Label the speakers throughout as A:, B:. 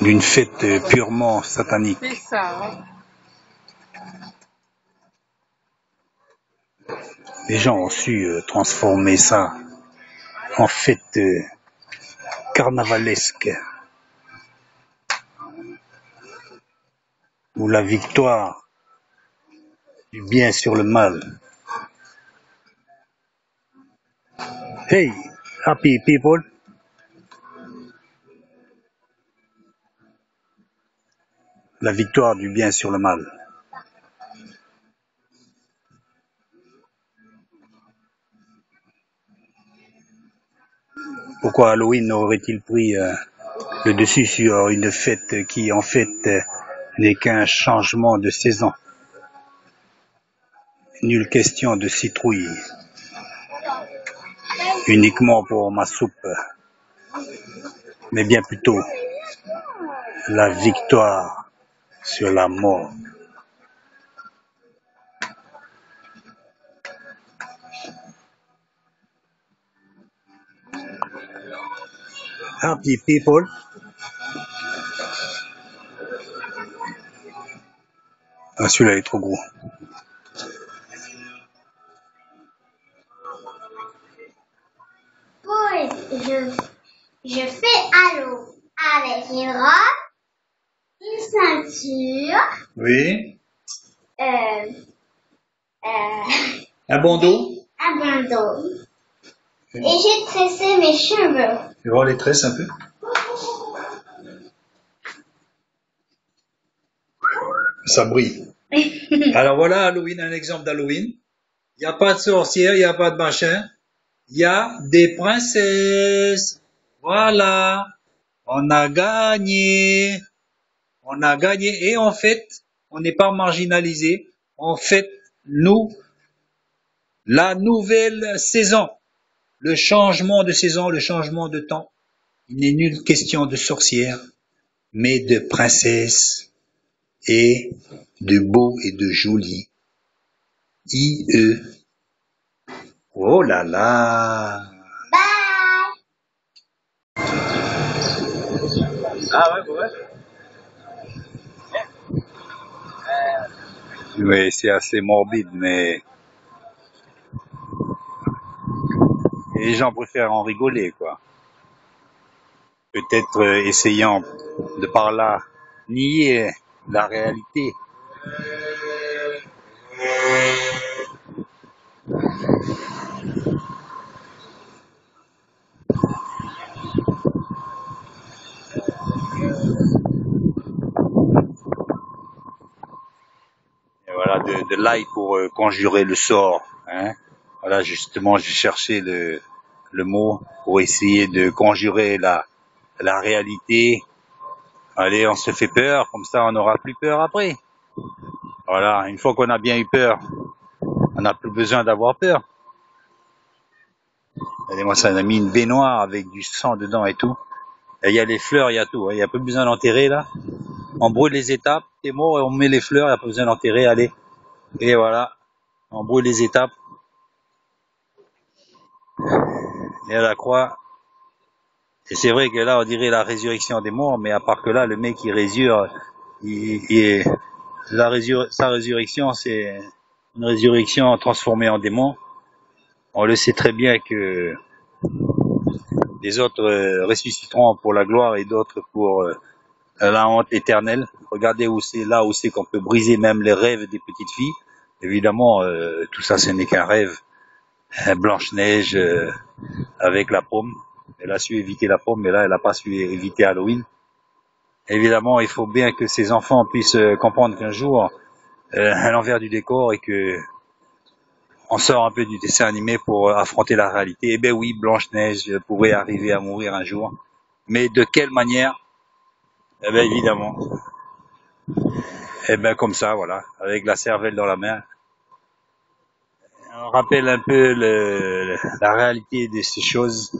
A: d'une fête purement satanique.
B: C'est ça, ouais.
A: Les gens ont su transformer ça en fête carnavalesque, où la victoire du bien sur le mal. Hey, happy people! La victoire du bien sur le mal. Pourquoi Halloween aurait-il pris le dessus sur une fête qui en fait n'est qu'un changement de saison? Nulle question de citrouille, uniquement pour ma soupe, mais bien plutôt la victoire sur la mort. Happy people. Ah, celui-là est trop gros.
C: Je fais halo avec une robe, une ceinture,
A: Oui.
C: Un
A: bandeau.
C: un bandeau. Et j'ai tressé mes cheveux.
A: Tu vois les tresses un peu? Ça brille. Alors voilà Halloween, un exemple d'Halloween. Il n'y a pas de sorcière, il n'y a pas de machin. Il y a des princesses. Voilà. On a gagné. On a gagné. Et en fait, on n'est pas marginalisé. En fait, nous, la nouvelle saison, le changement de saison, le changement de temps, il n'est nulle question de sorcière, mais de princesse et de beau et de joli. I-E. Oh là là.
C: Bye.
A: Ah ouais, ouais. Oui, c'est assez morbide, mais les gens préfèrent en rigoler, quoi. Peut-être essayant de par là nier la réalité. Et voilà, de l'ail pour conjurer le sort. Hein. Voilà, justement, j'ai cherché le mot pour essayer de conjurer la réalité. Allez, on se fait peur, comme ça on n'aura plus peur après. Voilà, une fois qu'on a bien eu peur, on n'a plus besoin d'avoir peur. Regardez-moi ça, on a mis une baignoire avec du sang dedans et tout. Il y a les fleurs, il y a tout. Il n'y a plus besoin d'enterrer là. On brûle les étapes, c'est mort et on met les fleurs, il n'y a pas besoin d'enterrer, allez. Et voilà, on brûle les étapes. Et à la croix. Et c'est vrai que là, on dirait la résurrection des morts, mais à part que là, le mec qui résurre, sa résurrection, c'est une résurrection transformée en démon. On le sait très bien que les autres ressusciteront pour la gloire et d'autres pour la honte éternelle. Regardez où c'est là où c'est qu'on peut briser même les rêves des petites filles. Évidemment, tout ça, ce n'est qu'un rêve. Blanche-Neige avec la pomme. Elle a su éviter la pomme, mais là, elle n'a pas su éviter Halloween. Évidemment, il faut bien que ces enfants puissent comprendre qu'un jour, à l'envers du décor et que on sort un peu du dessin animé pour affronter la réalité. Eh ben oui, Blanche-Neige pourrait arriver à mourir un jour. Mais de quelle manière? Eh ben évidemment. Eh ben comme ça, voilà, avec la cervelle dans la main. On rappelle un peu la réalité de ces choses.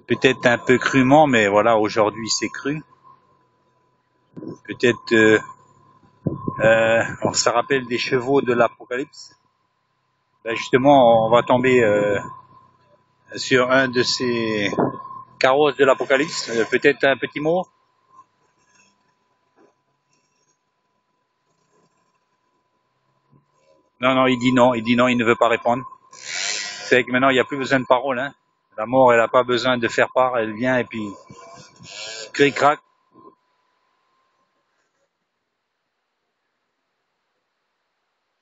A: Peut-être un peu crûment, mais voilà, aujourd'hui c'est cru. Peut-être, ça rappelle des chevaux de l'Apocalypse. Ben justement, on va tomber sur un de ces Carrosse de l'Apocalypse, peut-être un petit mot? Non, non, il dit non, il ne veut pas répondre. C'est que maintenant, il n'y a plus besoin de parole, hein. La mort, elle n'a pas besoin de faire part, elle vient et puis, cric-crac.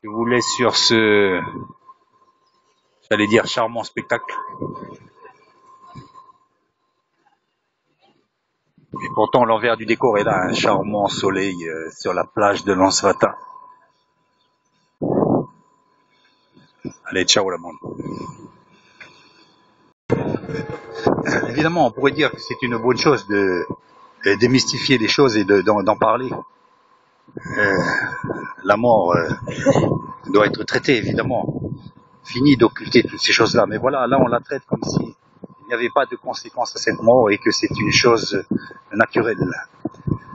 A: Je vous laisse sur ce, j'allais dire, charmant spectacle. Et pourtant, l'envers du décor est là, un charmant soleil sur la plage de Lansvata. Allez, ciao la monde. Évidemment, on pourrait dire que c'est une bonne chose de démystifier les choses et d'en parler. La mort doit être traitée, évidemment. Fini d'occulter toutes ces choses-là. Mais voilà, là, on la traite comme si il n'y avait pas de conséquences à cette mort et que c'est une chose naturelle.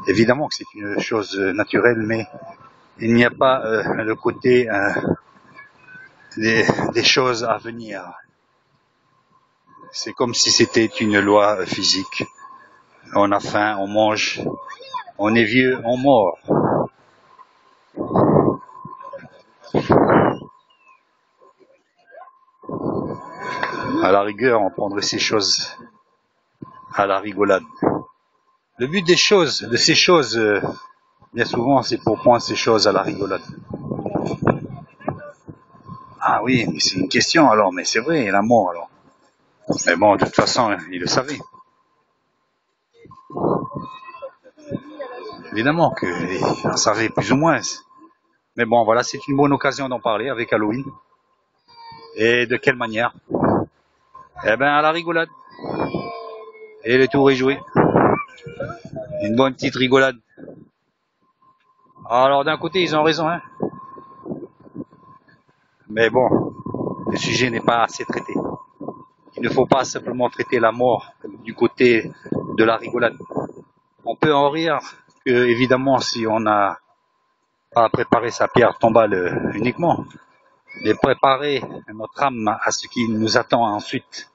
A: Évidemment que c'est une chose naturelle, mais il n'y a pas le côté des choses à venir. C'est comme si c'était une loi physique. On a faim, on mange, on est vieux, on mord. À la rigueur, on prendrait ces choses à la rigolade. Le but des choses, de ces choses, bien souvent, c'est pour prendre ces choses à la rigolade. Ah oui, mais c'est une question alors, mais c'est vrai, la mort alors. Mais bon, de toute façon, il le savait. Évidemment qu'il savait plus ou moins. Mais bon, voilà, c'est une bonne occasion d'en parler avec Halloween. Et de quelle manière? Eh ben, à la rigolade. Et le tour est joué. Une bonne petite rigolade. Alors, d'un côté, ils ont raison, hein. Mais bon, le sujet n'est pas assez traité. Il ne faut pas simplement traiter la mort du côté de la rigolade. On peut en rire que, évidemment, si on n'a pas préparé sa pierre tombale uniquement, mais préparer notre âme à ce qui nous attend ensuite.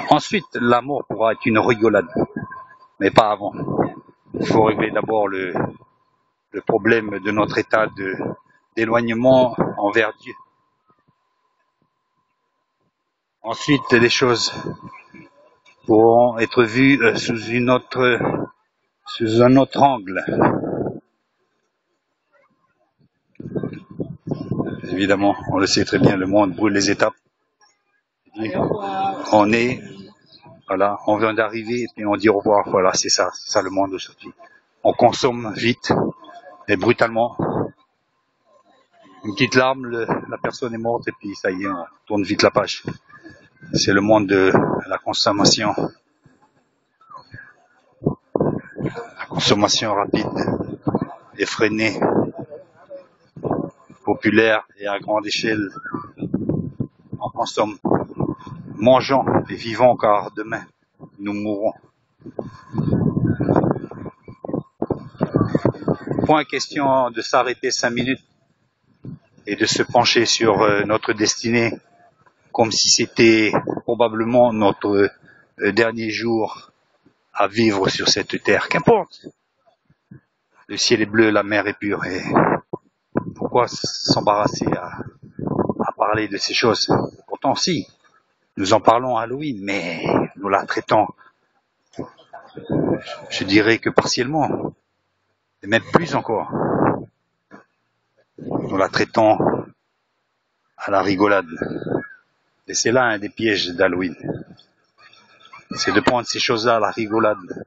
A: Ensuite, la mort pourra être une rigolade, mais pas avant. Il faut régler d'abord le problème de notre état d'éloignement envers Dieu. Ensuite, les choses pourront être vues sous un autre angle. Évidemment, on le sait très bien, le monde brûle les étapes. On est, voilà, on vient d'arriver et on dit au revoir. Voilà, c'est ça le monde aujourd'hui. On consomme vite et brutalement. Une petite larme, la personne est morte et puis ça y est, on tourne vite la page. C'est le monde de la consommation. La consommation rapide, effrénée, populaire et à grande échelle. On consomme, mangeons et vivons car demain nous mourrons. Point question de s'arrêter 5 minutes et de se pencher sur notre destinée comme si c'était probablement notre dernier jour à vivre sur cette terre. Qu'importe. Le ciel est bleu, la mer est pure et pourquoi s'embarrasser à parler de ces choses? Pourtant si, nous en parlons à Halloween, mais nous la traitons, je dirais que partiellement, et même plus encore. Nous la traitons à la rigolade. Et c'est là un des pièges d'Halloween. C'est de prendre ces choses-là à la rigolade.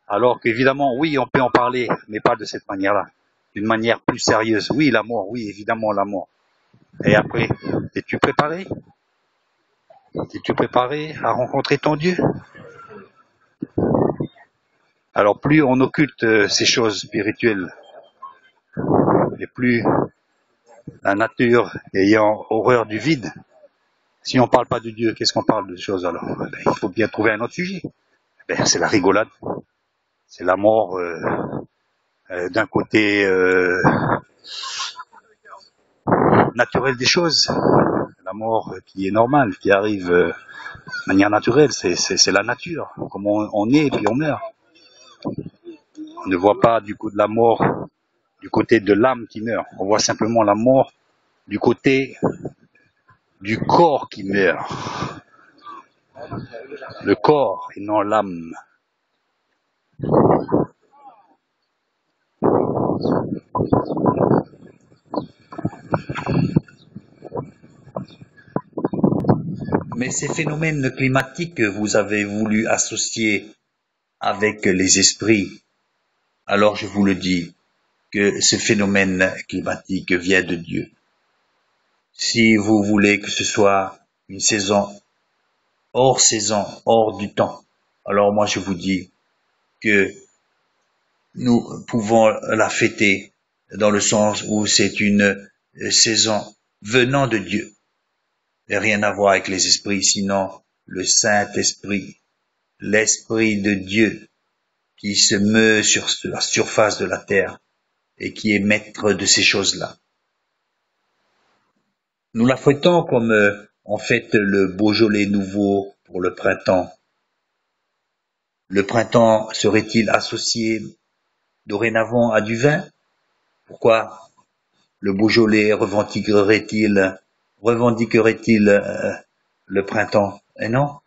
A: Alors qu'évidemment, oui, on peut en parler, mais pas de cette manière-là. D'une manière plus sérieuse. Oui, la mort, oui, évidemment, la mort. Et après, es-tu préparé? Es-tu préparé à rencontrer ton Dieu? Alors plus on occulte ces choses spirituelles, et plus la nature ayant horreur du vide, si on ne parle pas de Dieu, qu'est-ce qu'on parle de choses alors? Il faut bien trouver un autre sujet. C'est la rigolade, c'est la mort d'un côté naturel des choses, la mort qui est normale, qui arrive de manière naturelle, c'est la nature. Comme on est, puis on meurt. On ne voit pas du coup de la mort du côté de l'âme qui meurt. On voit simplement la mort du côté du corps qui meurt. Le corps et non l'âme. Mais ces phénomènes climatiques que vous avez voulu associer avec les esprits, alors je vous le dis, que ce phénomène climatique vient de Dieu. Si vous voulez que ce soit une saison, hors du temps, alors moi je vous dis que nous pouvons la fêter dans le sens où c'est une saison venant de Dieu. Et rien à voir avec les esprits, sinon le Saint-Esprit, l'Esprit de Dieu qui se meut sur la surface de la terre et qui est maître de ces choses-là. Nous la fêtons comme on fête le Beaujolais nouveau pour le printemps. Le printemps serait-il associé dorénavant à du vin? Pourquoi le Beaujolais revendiquerait-il le printemps? Et non.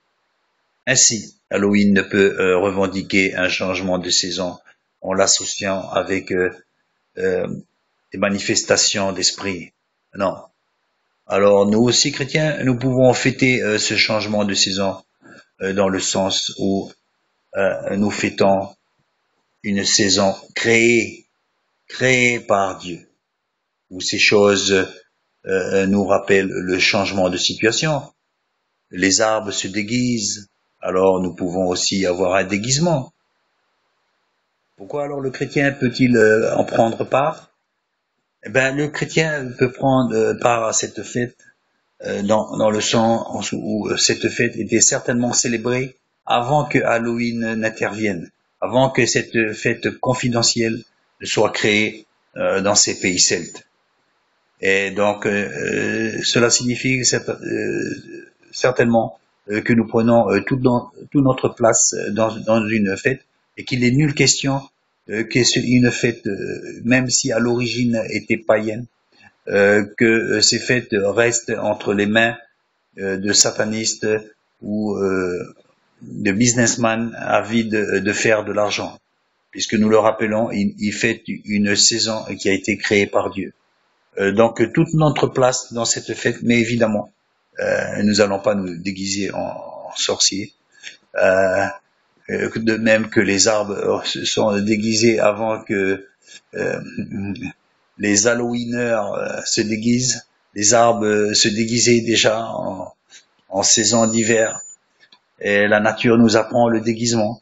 A: Ainsi, Halloween ne peut revendiquer un changement de saison en l'associant avec des manifestations d'esprit. Non. Alors nous aussi chrétiens, nous pouvons fêter ce changement de saison dans le sens où nous fêtons une saison créée par Dieu, où ces choses nous rappellent le changement de situation. Les arbres se déguisent, alors nous pouvons aussi avoir un déguisement. Pourquoi alors le chrétien peut-il en prendre part? Eh bien, le chrétien peut prendre part à cette fête dans le sens où cette fête était certainement célébrée avant que Halloween n'intervienne, avant que cette fête confidentielle soit créée dans ces pays celtes. Et donc, cela signifie certainement que nous prenons toute notre place dans une fête et qu'il est nulle question qu'une fête, même si à l'origine était païenne, que ces fêtes restent entre les mains de satanistes ou de businessmen avides de faire de l'argent. Puisque nous le rappelons, il fête une saison qui a été créée par Dieu. Donc toute notre place dans cette fête, mais évidemment, nous n'allons pas nous déguiser en sorciers. De même que les arbres se sont déguisés avant que les Halloweeners se déguisent. Les arbres se déguisaient déjà en saison d'hiver. Et la nature nous apprend le déguisement.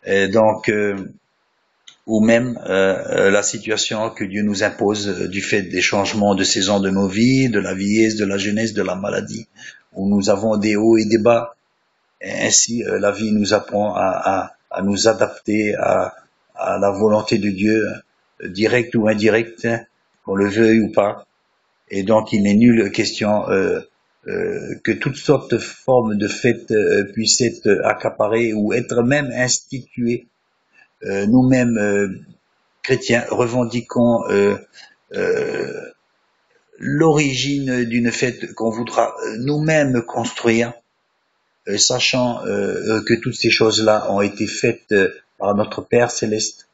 A: Et donc, ou même la situation que Dieu nous impose du fait des changements de saison de nos vies, de la vieillesse, de la jeunesse, de la maladie, où nous avons des hauts et des bas. Et ainsi, la vie nous apprend à nous adapter à la volonté de Dieu, directe ou indirecte, qu'on le veuille ou pas. Et donc, il n'est nulle question que toutes sortes de formes de fêtes puissent être accaparées ou être même instituées. Nous-mêmes, chrétiens, revendiquons l'origine d'une fête qu'on voudra nous-mêmes construire, sachant que toutes ces choses-là ont été faites par notre Père céleste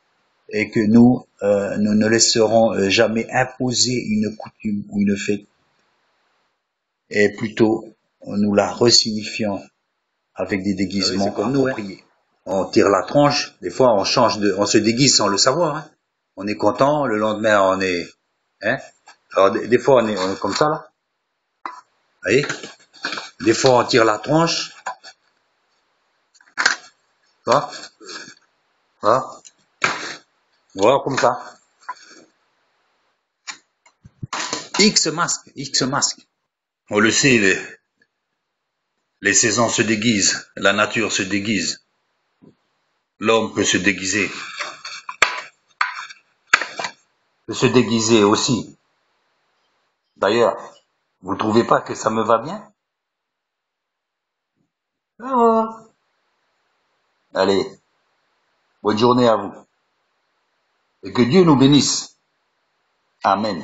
A: et que nous ne laisserons jamais imposer une coutume ou une fête, et plutôt nous la resignifions avec des déguisements comme nous. On tire la tronche, des fois on on se déguise sans le savoir. Hein. On est content, le lendemain on est, hein. Alors des fois on est comme ça là. Vous voyez. Des fois on tire la tronche. Voilà. Voilà. Voilà comme ça. X masque. On le sait, les saisons se déguisent, la nature se déguise. L'homme peut se déguiser. Peut se déguiser aussi. D'ailleurs, Vous trouvez pas que ça me va bien? Ah. Allez, bonne journée à vous. Et que Dieu nous bénisse. Amen.